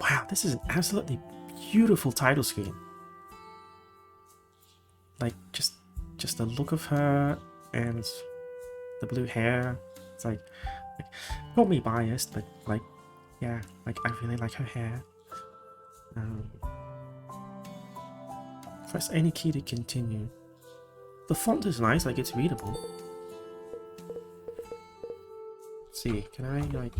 Wow, this is an absolutely beautiful title screen. Like, just the look of her and the blue hair. It's like probably biased, but like, yeah, like I really like her hair. Press any key to continue. The font is nice, like it's readable. Let's see, can I like...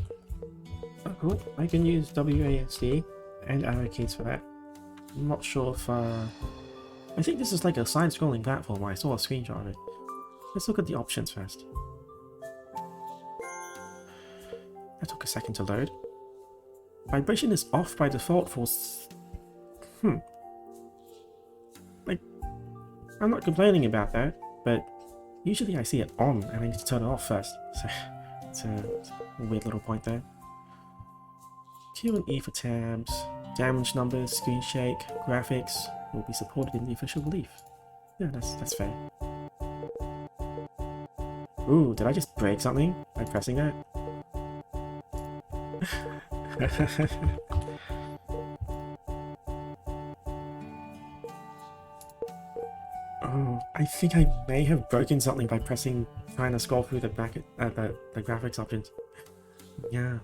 Oh cool, I can use WASD and arrow keys for that. I'm not sure if I think this is like a side-scrolling platform. I saw a screenshot of it. Let's look at the options first. That took a second to load. Vibration is off by default for... Like, I'm not complaining about that, but usually I see it on and I need to turn it off first. So it's a weird little point there. Q and E for tabs, damage numbers, screen shake, graphics will be supported in the official release. Yeah, that's fair. Ooh, did I just break something by pressing that? Oh, I think I may have broken something by trying to scroll through the graphics options. Yeah.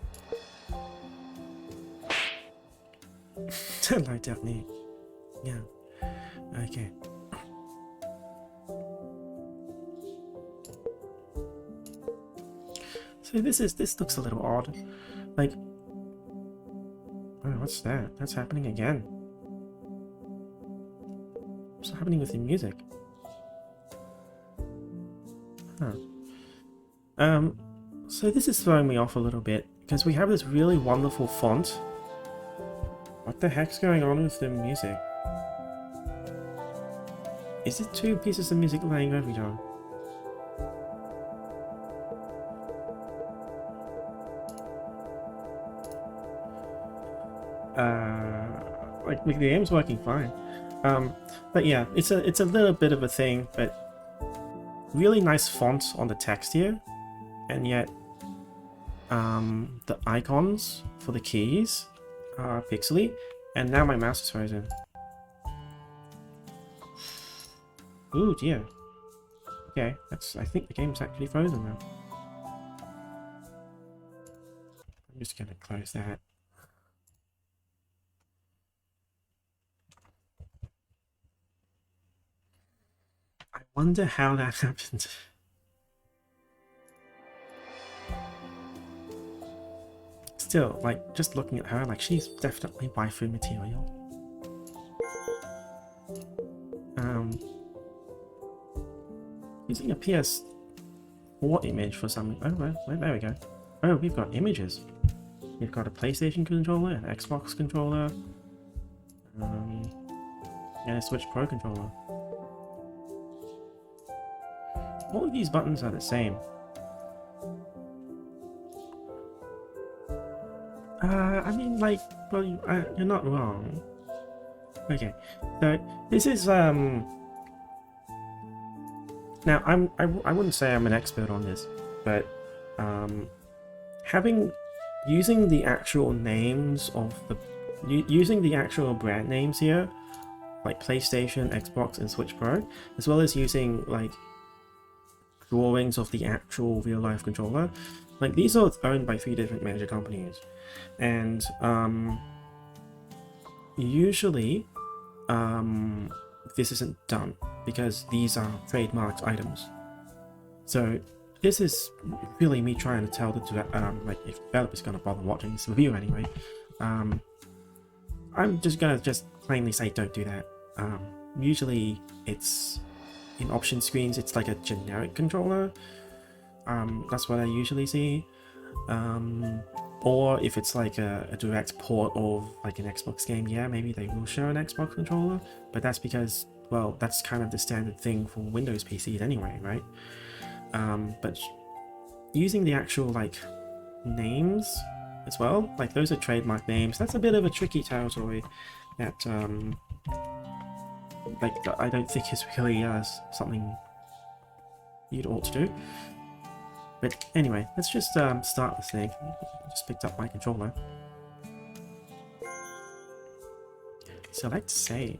Low technique. Yeah. Okay. So this looks a little odd. Like, oh, what's that? That's happening again. What's happening with the music? Huh. So this is throwing me off a little bit because we have this really wonderful font. What the heck's going on with the music? Is it two pieces of music playing over each other? Like the game's working fine. But yeah, it's a little bit of a thing, but really nice font on the text here, and yet the icons for the keys are pixely, and now my mouse is frozen. Ooh dear. Okay, I think the game's actually frozen now. I'm just gonna close that. I wonder how that happened. Still, like, just looking at her, like, she's definitely waifu material. Using a PS4 image for some... Oh, well, there we go. Oh, we've got images. We've got a PlayStation controller, an Xbox controller, and a Switch Pro controller. All of these buttons are the same. I mean, like, well, you're not wrong. Okay, so this is now I wouldn't say I'm an expert on this, but using the actual names of using the actual brand names here, like PlayStation, Xbox, and Switch Pro, as well as using like drawings of the actual real-life controller, like these are owned by 3 different major companies, and usually this isn't done because these are trademarked items. So this is really me trying to tell the like if developer's gonna bother watching this review anyway. I'm just gonna plainly say don't do that. Usually it's in option screens, it's like a generic controller. That's what I usually see. Or if it's like a direct port of like an Xbox game, yeah, maybe they will show an Xbox controller, but that's because, well, that's kind of the standard thing for Windows PCs anyway, right? But using the actual like names as well, like those are trademark names, that's a bit of a tricky territory that like I don't think is really something you'd ought to do. But anyway, let's just start this thing. Just picked up my controller. Select save.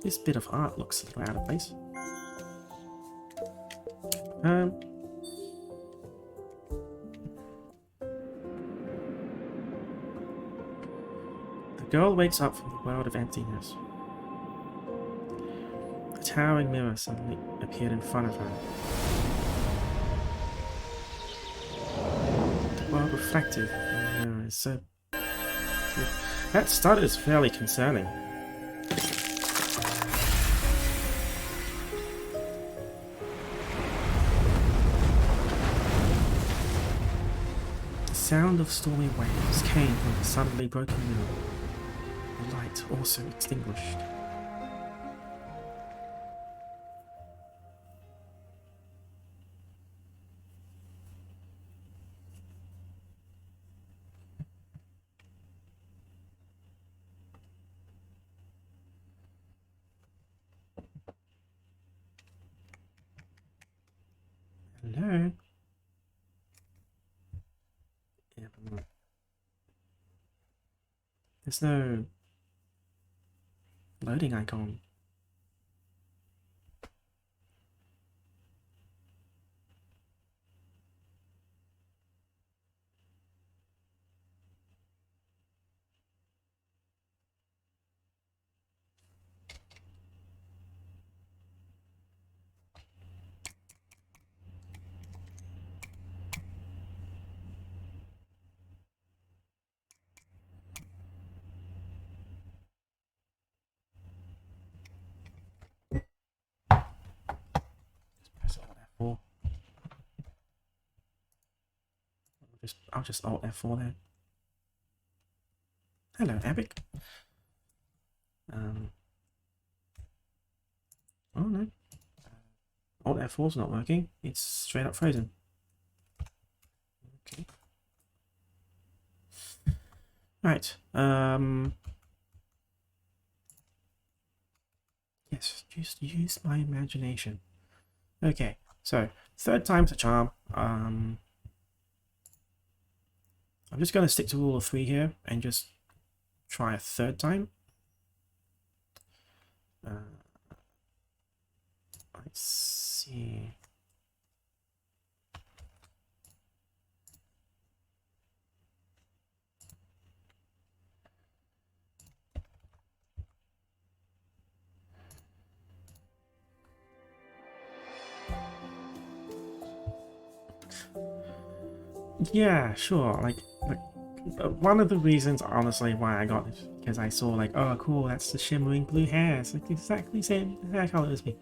This bit of art looks a little out of place. The girl wakes up from the world of emptiness. A towering mirror suddenly appeared in front of her. The world reflected in the mirror is so... That start is fairly concerning. The sound of stormy waves came from the suddenly broken mirror. The light also extinguished. Hello? Yeah, there's no loading icon. Press Alt F4. I'll just Alt F4 there. Hello, Epic. Oh no. Alt F4's not working. It's straight up frozen. Okay. Right. Yes, just use my imagination. Okay, so third time's a charm. I'm just going to stick to rule of 3 here and just try a third time. Let's see. Yeah, sure. Like one of the reasons, honestly, why I got this, because I saw like, oh, cool, that's the shimmering blue hair. It's like exactly the same hair color as me.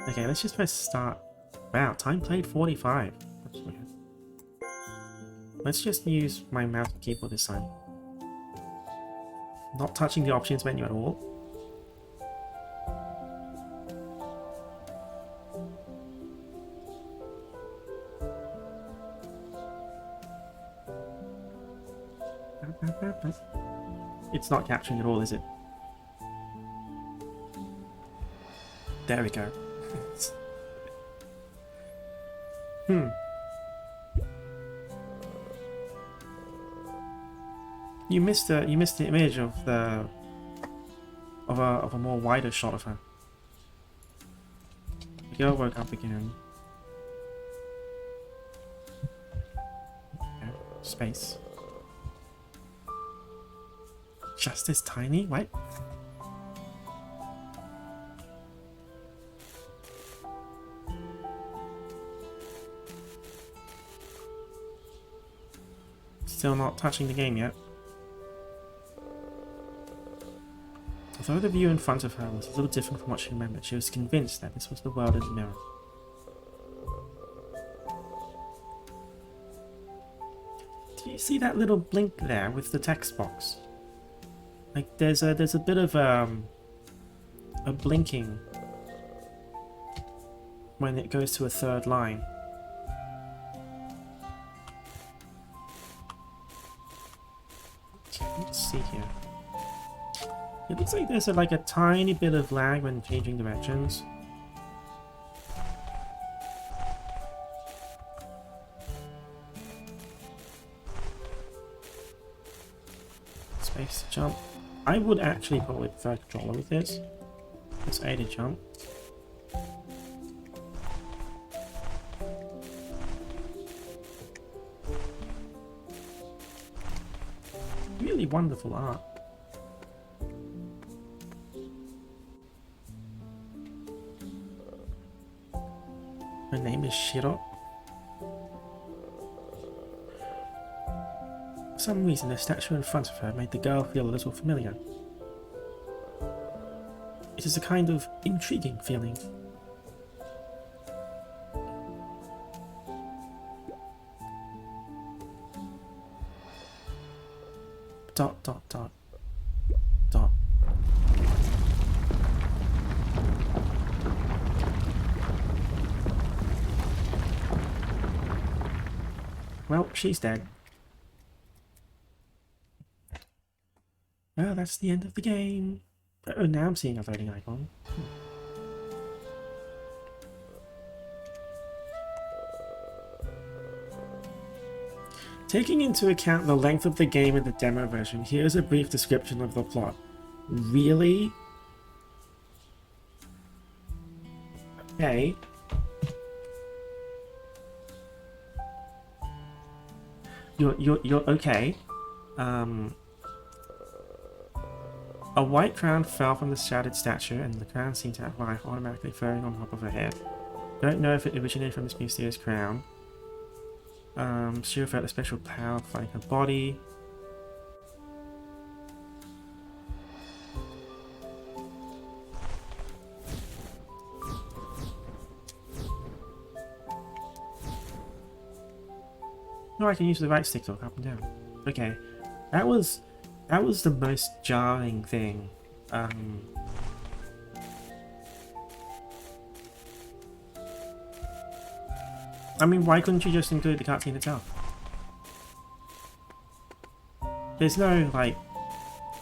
Okay, let's just press start. Wow, time played 45. That's weird. Let's just use my mouse and keyboard this time. Not touching the options menu at all. It's not capturing at all, is it? There we go. You missed the image of the of a more wider shot of her. The girl woke up again. Okay, space. Just as tiny? What? Still not touching the game yet. Although the view in front of her was a little different from what she remembered, she was convinced that this was the world in the mirror. Do you see that little blink there with the text box? Like there's a bit of a blinking when it goes to a third line. Okay, let's see here. It looks like there's like a tiny bit of lag when changing directions. Space to jump. I would actually probably prefer controller with this. It's A to jump. Really wonderful art. Her name is Shiro. For some reason, the statue in front of her made the girl feel a little familiar. It is a kind of intriguing feeling. Dot dot dot dot. Well, she's dead. Well, that's the end of the game. Oh, now I'm seeing a voting icon. Taking into account the length of the game in the demo version, here's a brief description of the plot. Really? Okay. You're okay. A white crown fell from the shattered statue, and the crown seemed to have life automatically flowing on top of her head. Don't know if it originated from this mysterious crown. She felt a special power flooding her body. No, I can use the right stick to look up and down. Okay, that was the most jarring thing. I mean, why couldn't you just include the cutscene itself? There's no, like,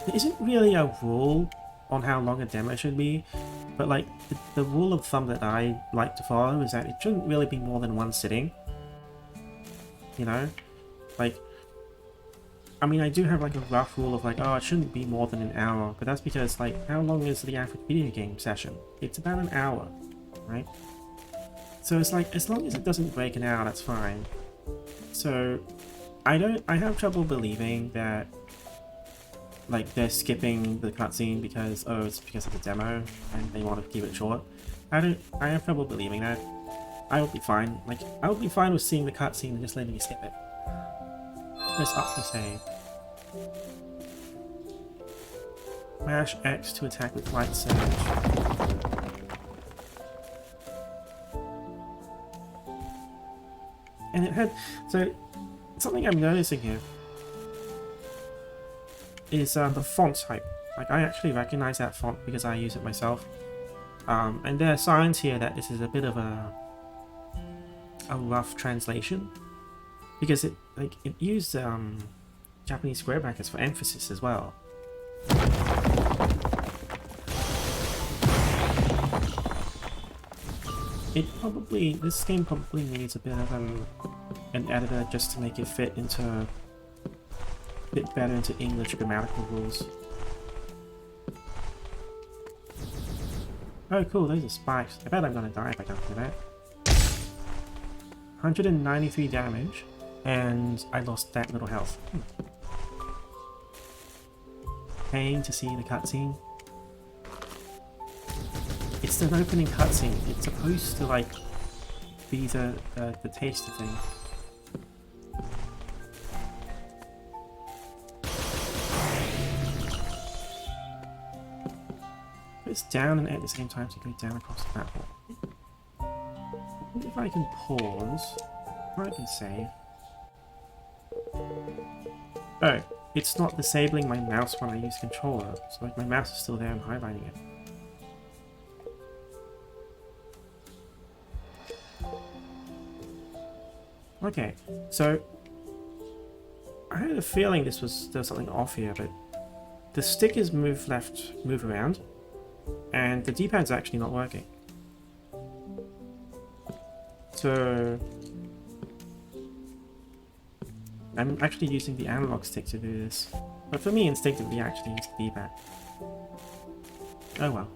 there isn't really a rule on how long a demo should be, but like, the rule of thumb that I like to follow is that it shouldn't really be more than one sitting. You know? Like, I mean, I do have like a rough rule of like, oh, it shouldn't be more than an hour, but that's because, like, how long is the average video game session? It's about an hour, right? So it's like, as long as it doesn't break an hour, that's fine. So, I have trouble believing that, like, they're skipping the cutscene because, oh, it's because of the demo, and they want to keep it short. I have trouble believing that. I would be fine. Like, I would be fine with seeing the cutscene and just letting you skip it. Press up to save. Mash X to attack with light surge. And it had, so something I'm noticing here is the font type. Like, I actually recognize that font because I use it myself. And there are signs here that this is a bit of a rough translation, because it used Japanese square brackets for emphasis as well. This game probably needs a bit of an editor just to make it fit a bit better into English grammatical rules. Oh cool, those are spikes. I bet I'm gonna die if I don't do that. 193 damage, and I lost that little health. Paying to see the cutscene. It's an opening cutscene. It's supposed to, like, be the taster thing. It's down and at the same time to go down across the platform. If I can pause, or I can save. Oh, it's not disabling my mouse when I use controller, so like my mouse is still there and highlighting it. Okay, so I had a feeling there was something off here, but the stick is move left, move around, and the D-pad's actually not working. So I'm actually using the analog stick to do this. But for me, instinctively, I actually use the D-pad. Oh well.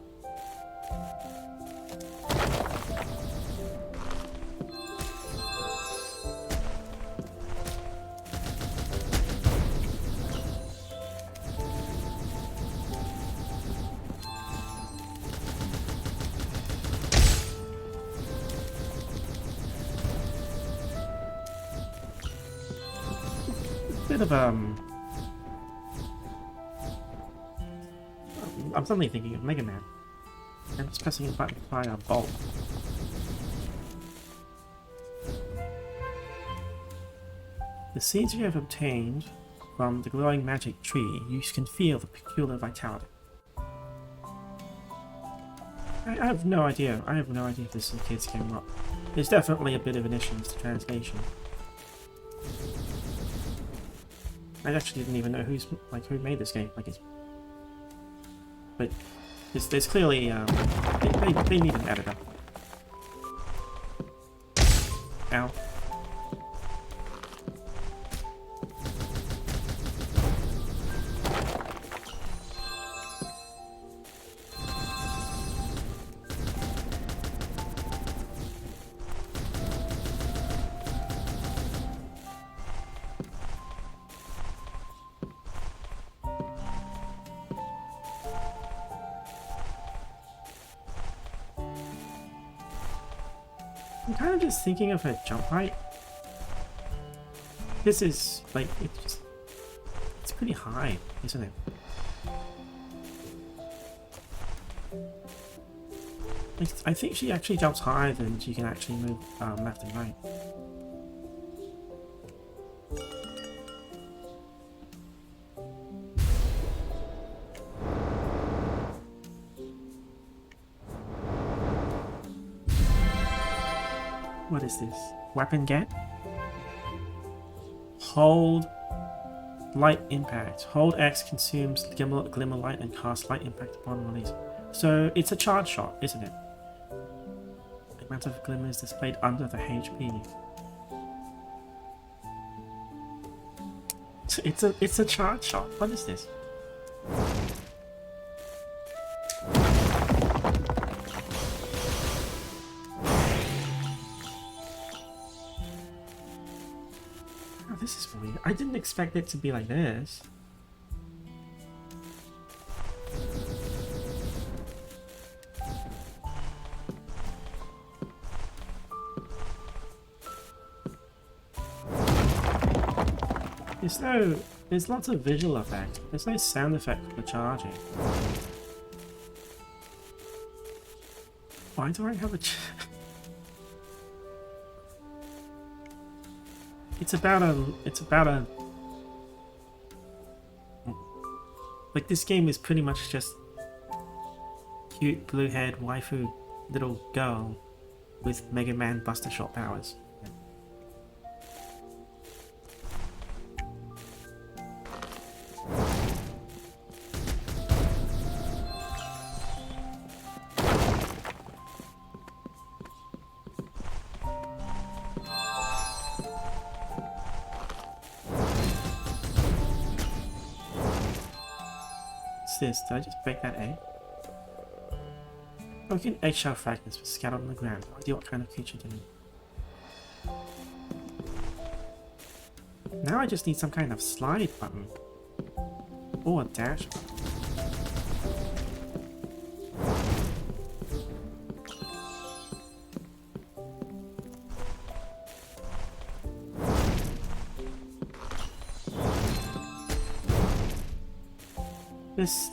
Bit of I'm suddenly thinking of Mega Man. I'm just pressing a button to fire a bolt. The seeds you have obtained from the glowing magic tree, you can feel the peculiar vitality. I have no idea. I have no idea if this is a kids game or not. There's definitely a bit of an issue with the translation. I actually didn't even know who made this game. But there's clearly they need an editor. Ow. I'm kind of just thinking of her jump height. This is, like, it's pretty high, isn't it? I think she actually jumps higher than she can actually move left and right. What is this? Weapon get? Hold light impact. Hold X consumes glimmer light and casts light impact upon release. So it's a charge shot, isn't it? The amount of glimmer is displayed under the HP. It's a charge shot. What is this? This is weird. I didn't expect it to be like this. There's lots of visual effects. There's no sound effect for charging. Why do I have a It's about a like, this game is pretty much just cute blue-haired waifu little girl with Mega Man Buster Shot powers. This? Did I just break that egg? Broken eggshell fragments were scattered on the ground. No idea what kind of creature did it. Now I just need some kind of slide button. Or a dash button.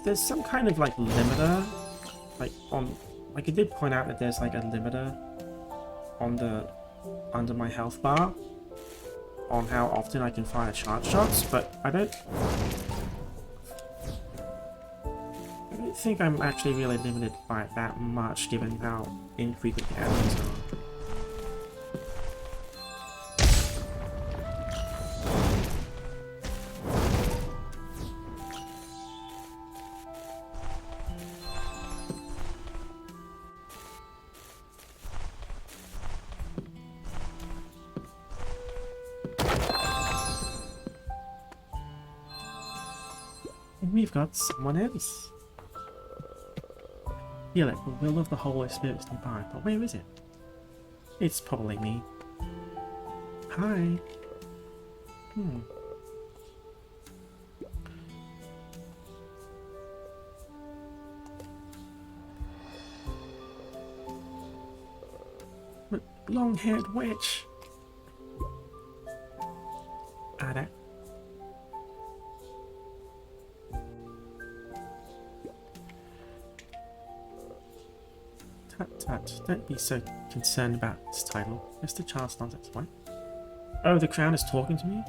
There's some kind of like limiter, like it did point out that there's like a limiter on the under my health bar on how often I can fire charge shots, but I don't think I'm actually really limited by it that much given how infrequent the enemies are. we've got someone else. Feel it, the will of the Holy Spirit is nearby, but where is it? It's probably me. Hi. Long-haired witch. That. Tut tut, don't be so concerned about this title. Mr. Charles nonsense, what? Oh, the crown is talking to me?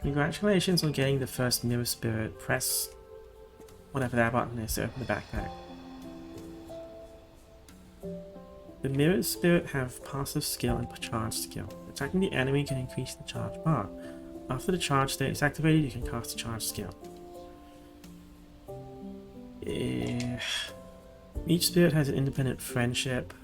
Congratulations on getting the first mirror spirit. Press whatever that button is to open the backpack. The mirror spirit have passive skill and charge skill. Attacking the enemy can increase the charge bar. After the charge state is activated, you can cast a charge skill. Each spirit has an independent friendship.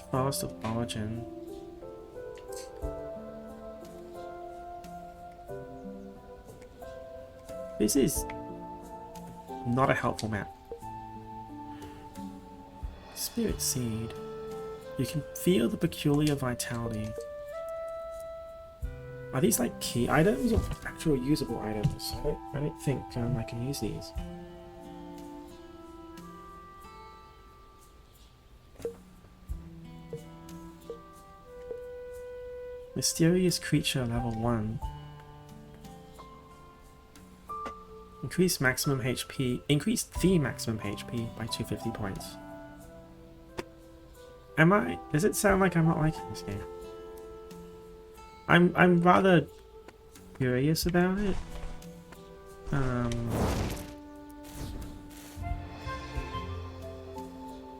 Forest of Origin. This is not a helpful map. Spirit Seed. You can feel the peculiar vitality. Are these like key items or actual usable items? I don't think I can use these. Mysterious creature level 1. Increase the maximum HP by 250 points. Does it sound like I'm not liking this game? I'm rather curious about it.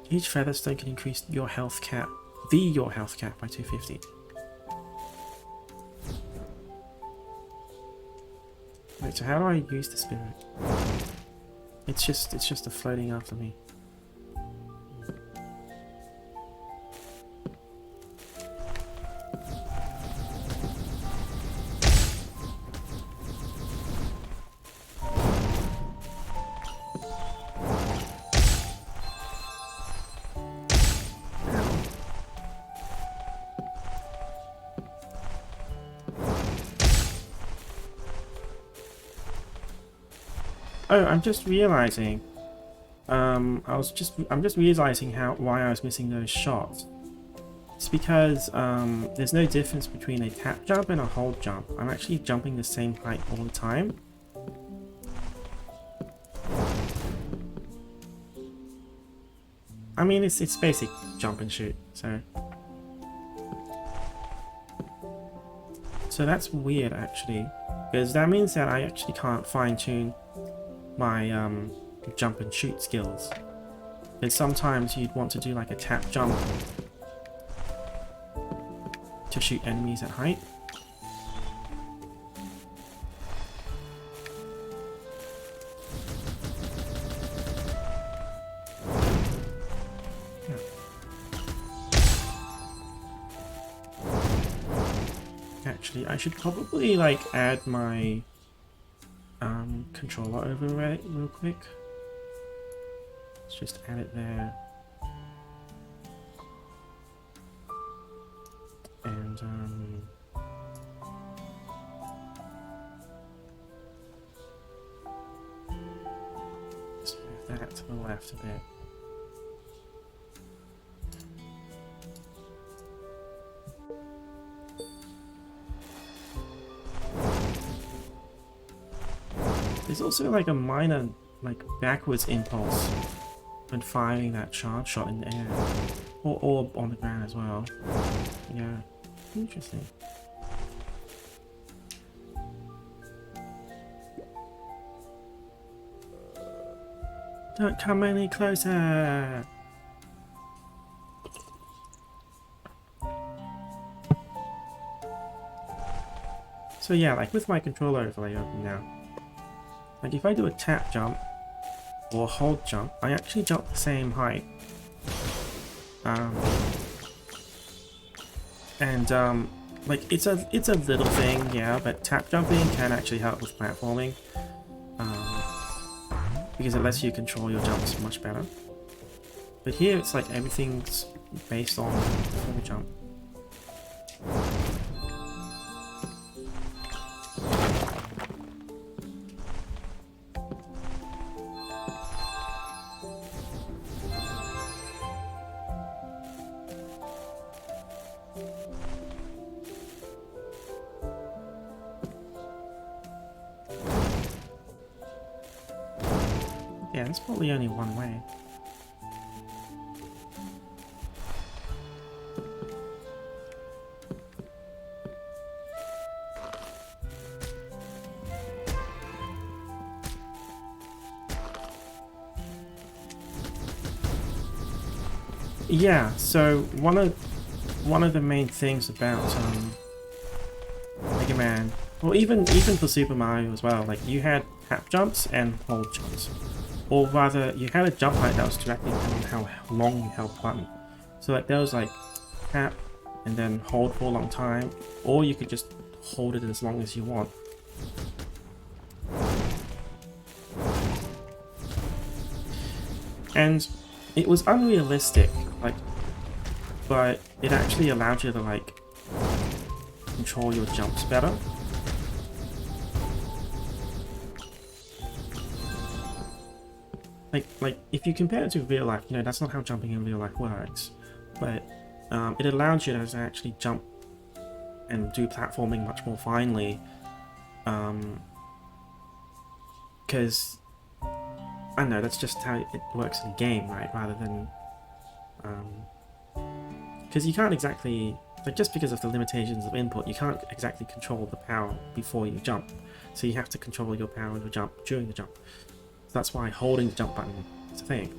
Each featherstone can increase your health cap by 250. Wait, so how do I use the spirit? It's just a floating after me. Oh, I'm just realizing. I'm just realizing why I was missing those shots. It's because there's no difference between a tap jump and a hold jump. I'm actually jumping the same height all the time. I mean, it's basic jump and shoot, so that's weird actually, because that means that I actually can't fine-tune my jump and shoot skills. And sometimes you'd want to do like a tap jump to shoot enemies at height. Actually, I should probably like add my controller overlay real quick. Let's just add it there. And let's move that to the left a bit. There's also like a minor backwards impulse when firing that charge shot in the air. Or on the ground as well. Yeah, interesting. Don't come any closer! So yeah, like with my controller overlay open now, like if I do a tap jump or hold jump, I actually jump the same height. Like it's a little thing, yeah, but tap jumping can actually help with platforming, because it lets you control your jumps much better. But here it's like everything's based on full jump. Yeah, there's probably only one way. Yeah, so one of the main things about Mega Man, or even for Super Mario as well, like you had tap jumps and hold jumps. Or rather, you had a jump height that was directly depending on how long you held the button. So like there was like tap and then hold for a long time, or you could just hold it as long as you want. And it was unrealistic, like, but it actually allowed you to like control your jumps better. Like if you compare it to real life, you know, that's not how jumping in real life works. But it allowed you to actually jump and do platforming much more finely. Because I don't know, that's just how it works in the game, right? Rather than because you can't exactly, like, just because of the limitations of input, you can't exactly control the power before you jump. So you have to control your power of the jump during the jump. So that's why holding the jump button is a thing.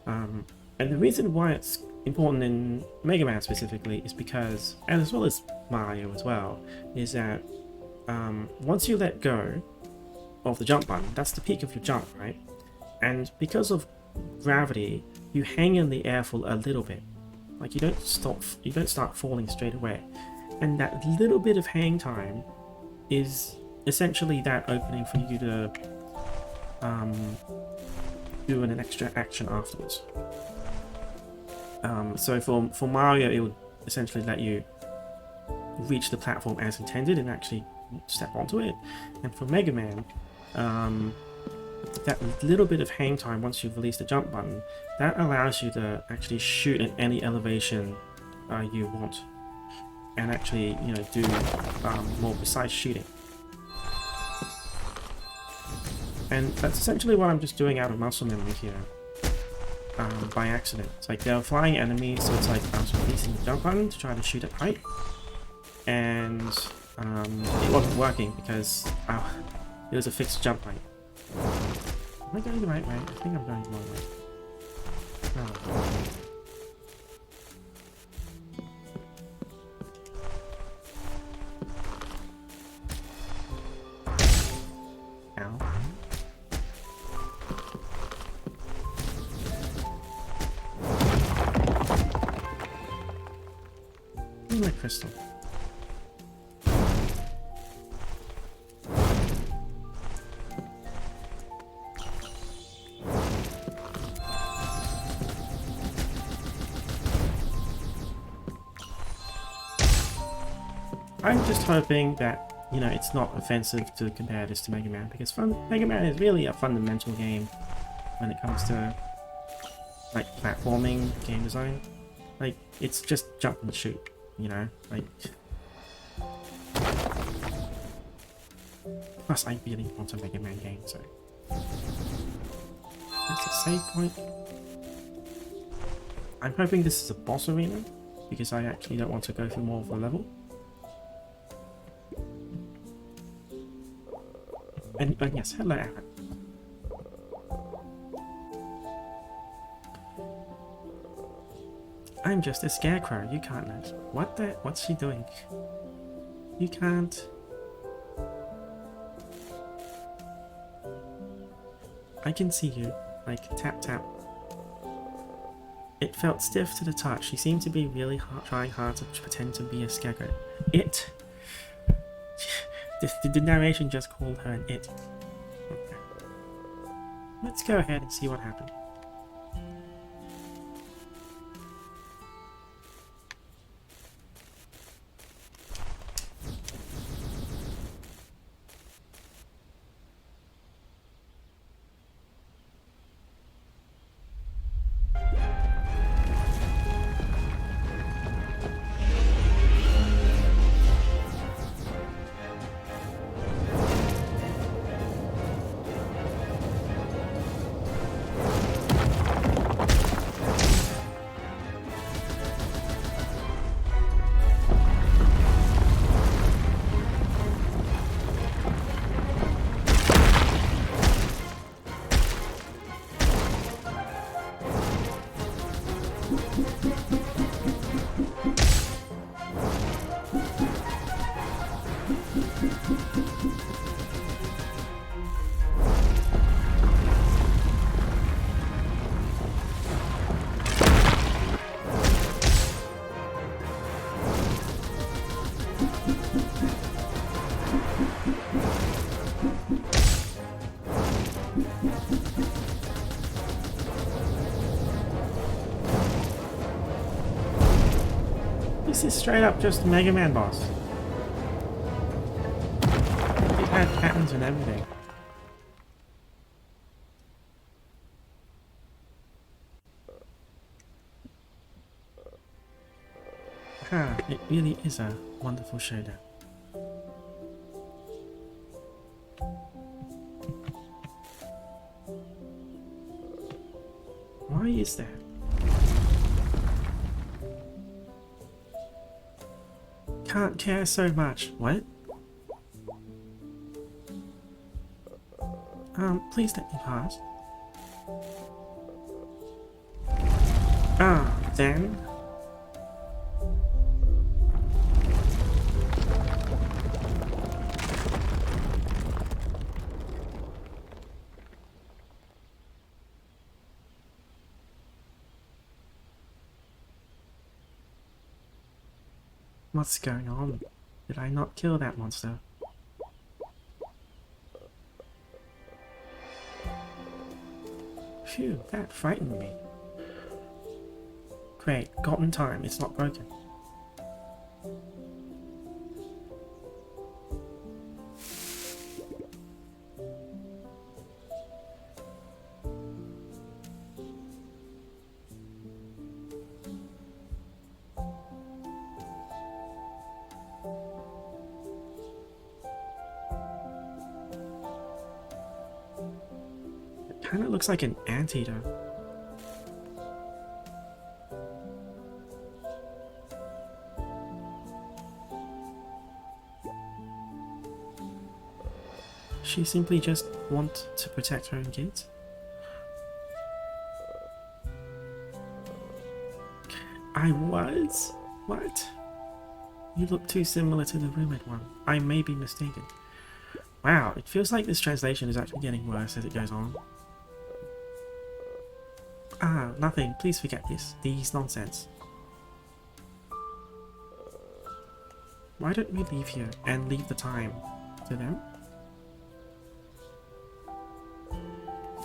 And the reason why it's important in Mega Man specifically is because, and as well as Mario as well, is that once you let go of the jump button, that's the peak of your jump, right? And because of gravity, you hang in the air for a little bit. Like you don't start falling straight away. And that little bit of hang time is essentially that opening for you to do an extra action afterwards. So for Mario, it would essentially let you reach the platform as intended and actually step onto it. And for Mega Man, that little bit of hang time once you've released the jump button, that allows you to actually shoot at any elevation you want, and actually, you know, do more precise shooting. And that's essentially what I'm just doing out of muscle memory here, by accident. It's like they're flying enemies, so it's like I was releasing the jump button to try to shoot at height, and it wasn't working because it was a fixed jump height. Am I going the right way? I think I'm going the wrong way. Oh. Ow. Give me my crystal. I'm just hoping that, you know, it's not offensive to compare this to Mega Man, because Mega Man is really a fundamental game when it comes to, like, platforming game design. Like, it's just jump and shoot, you know? Like... Plus, I really want a Mega Man game, so... That's a save point. I'm hoping this is a boss arena, because I actually don't want to go through more of a level. And yes, hello, Aaron. I'm just a scarecrow. You can't know. What's she doing? You can't. I can see you. Like, tap tap. It felt stiff to the touch. She seemed to be really trying hard to pretend to be a scarecrow. It. The narration just called her an it. Okay. Let's go ahead and see what happened. This is straight up just a Mega Man boss. It had patterns and everything. Ah, it really is a wonderful showdown. Why is that? Can't care so much. What? Please let me pass. Then. What's going on? Did I not kill that monster? Phew, that frightened me. Great, got in time, it's not broken. Kinda looks like an anteater. She simply just want to protect her own kids? I was? What? You look too similar to the rumored one. I may be mistaken. Wow, it feels like this translation is actually getting worse as it goes on. Ah, nothing. Please forget this. These nonsense. Why don't we leave here and leave the time to them?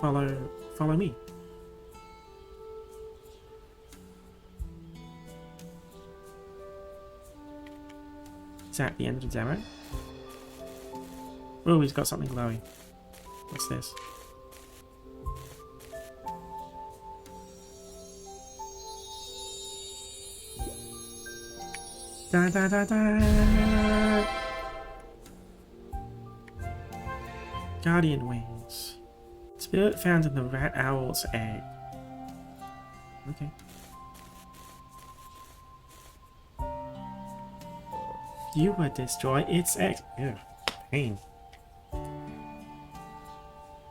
Follow me. Is that the end of the demo? Oh, he's got something glowing. What's this? Da da da da! Guardian wings. Spirit found in the rat owl's egg. Okay. You would destroy its egg. Ew, pain.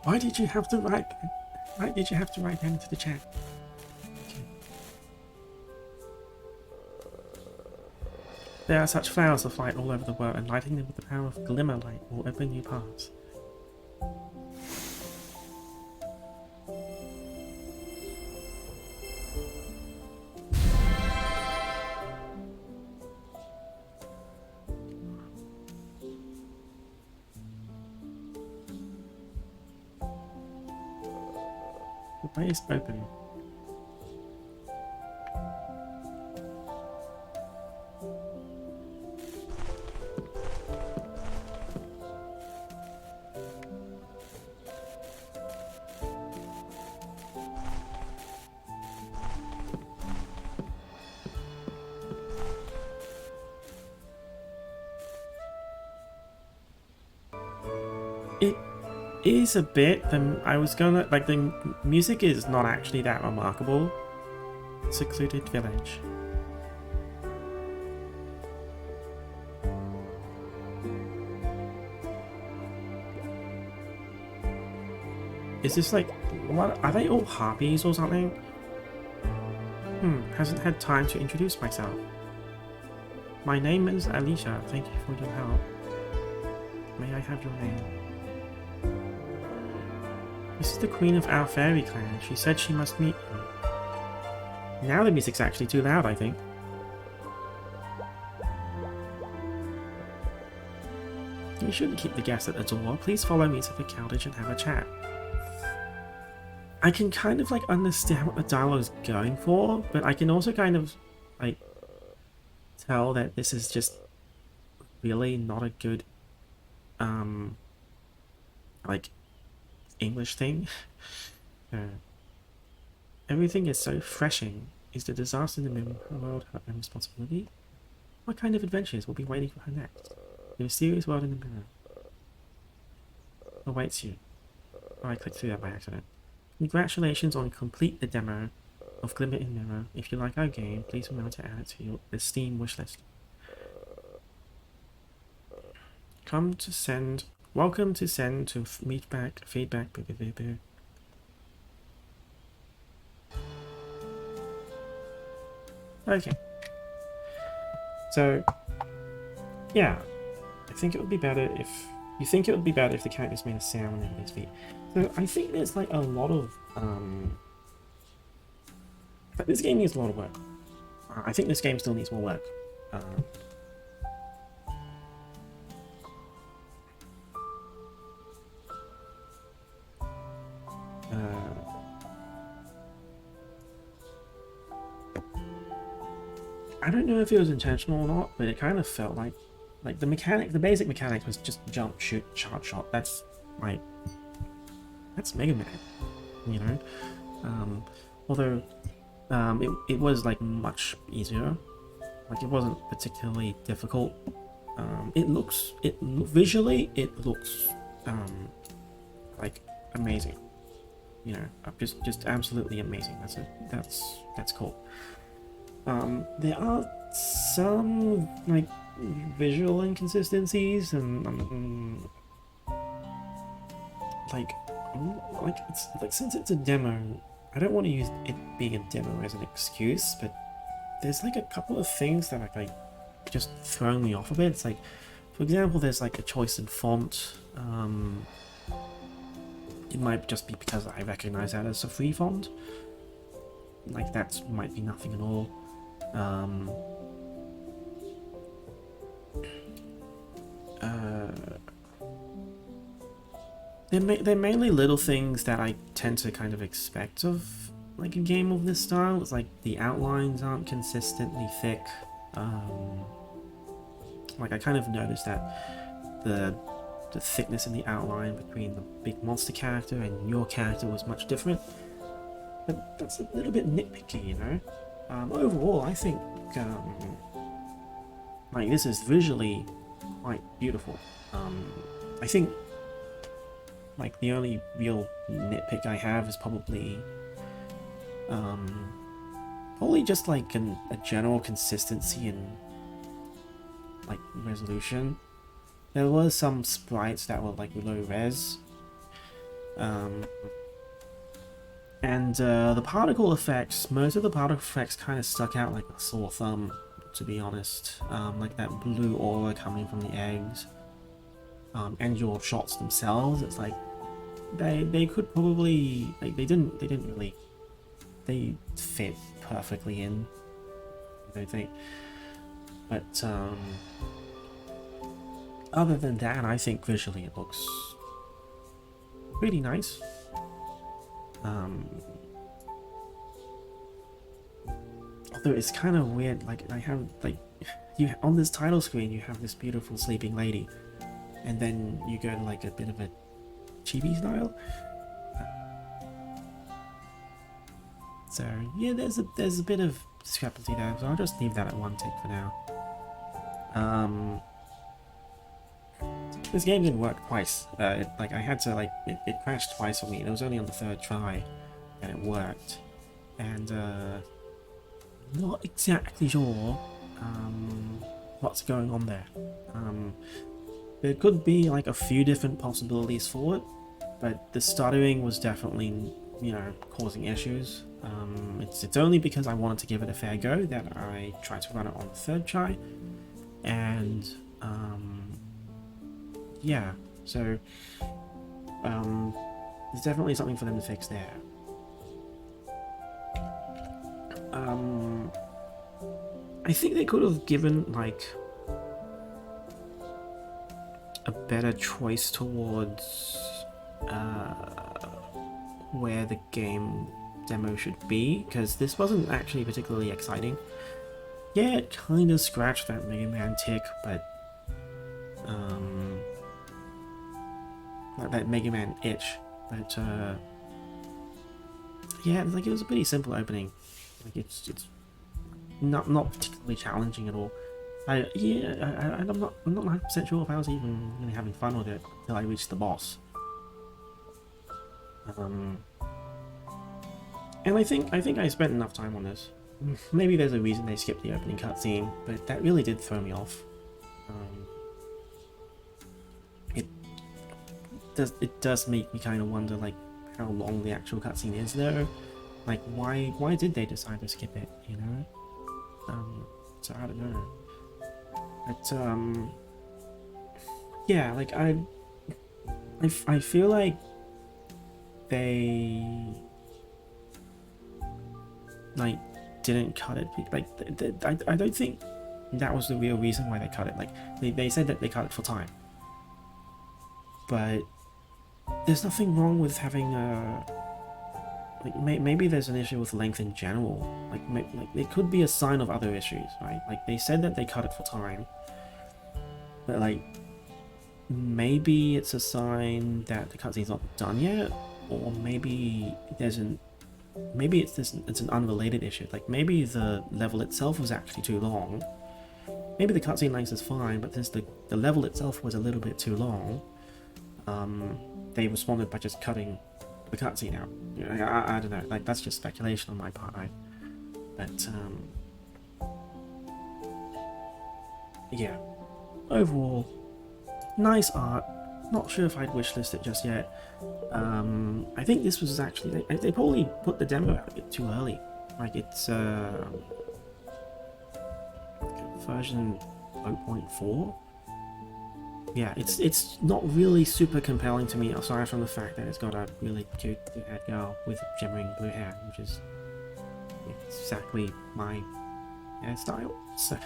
Why did you have to write that into the chat? Okay. There are such flowers of light all over the world, and lighting them with the power of Glimmer light will open new paths. Why is it open? It is a bit. I was gonna like the music is not actually that remarkable. Secluded village. Is this like what? Are they all harpies or something? Hasn't had time to introduce myself. My name is Alicia. Thank you for your help. May I have your name? This is the queen of our fairy clan. She said she must meet you. Now the music's actually too loud, I think. You shouldn't keep the guests at the door. Please follow me to the cottage and have a chat. I can kind of like understand what the dialogue is going for, but I can also kind of like tell that this is just really not a good like English thing. Everything is so refreshing. Is the disaster in the middle of the world her own responsibility? What kind of adventures will be waiting for her next? The mysterious world in the mirror awaits you. Oh, I clicked through that by accident. Congratulations on complete the demo of Glimmer in Mirror. If you like our game, please remember to add it to the Steam wishlist. Welcome to send to feedback. Okay. So, yeah. I think it would be better if... You think it would be better if the characters made a sound when they speak. So I think there's like a lot of... this game needs a lot of work. I think this game still needs more work. I don't know if it was intentional or not, but it kind of felt like the basic mechanic was just jump, shoot, charge, shot. That's Mega Man, you know. Although it was like much easier. Like it wasn't particularly difficult. Visually it looks like amazing. You know, just absolutely amazing. That's cool. There are some like visual inconsistencies and like it's like, since it's a demo, I don't want to use it being a demo as an excuse, but there's like a couple of things that are like just throwing me off a bit. It's like, for example, there's like a choice in font. It might just be because I recognize that as a free font. Like that might be nothing at all. They're mainly little things that I tend to kind of expect of like a game of this style. It's like the outlines aren't consistently thick. Like I kind of noticed that the thickness in the outline between the big monster character and your character was much different. But that's a little bit nitpicky, you know. Overall, I think like this is visually quite beautiful. I think like the only real nitpick I have is probably just like a general consistency in like resolution. There were some sprites that were like low res. And the particle effects, most of the particle effects kind of stuck out like a sore thumb, to be honest. Like that blue aura coming from the eggs. And your shots themselves, it's like they could probably like they didn't really fit perfectly in, I don't think. But other than that, I think visually it looks really nice. Although it's kind of weird, like I have like you on this title screen you have this beautiful sleeping lady, and then you go to like a bit of a chibi style. So yeah, there's a bit of discrepancy there, so I'll just leave that at one tick for now. This game didn't work twice. Like I had to it crashed twice for me, and it was only on the third try that it worked. And not exactly sure what's going on there. There could be like a few different possibilities for it, but the stuttering was definitely, you know, causing issues. It's only because I wanted to give it a fair go that I tried to run it on the third try, and yeah, so there's definitely something for them to fix there. I think they could have given like a better choice towards where the game demo should be, because this wasn't actually particularly exciting. Yeah, it kind of scratched that Mega Man tick, but that Mega Man itch, but yeah, like it was a pretty simple opening. Like it's not particularly challenging at all. I'm not 100% sure if I was even really having fun with it until I reached the boss. And I think I spent enough time on this. Maybe there's a reason they skipped the opening cutscene, but that really did throw me off. It does make me kind of wonder like how long the actual cutscene is though. Like why did they decide to skip it, you know? So I don't know. But yeah, like I feel like they like didn't cut it. Like I don't think that was the real reason why they cut it. Like they said that they cut it for time, but there's nothing wrong with having a like maybe there's an issue with length in general. Like it could be a sign of other issues, right? Like they said that they cut it for time, but like maybe it's a sign that the cutscene's not done yet, or maybe it's an unrelated issue. Like maybe the level itself was actually too long. Maybe the cutscene length is fine, but since the level itself was a little bit too long, they responded by just cutting the cutscene out. You know, I don't know. Like that's just speculation on my part, right? But yeah. Overall, nice art. Not sure if I'd wishlist it just yet. I think this was actually they probably put the demo out a bit too early. Like it's version 0.4. Yeah, it's not really super compelling to me, aside from the fact that it's got a really cute haired girl with shimmering blue hair, which is exactly my hairstyle. So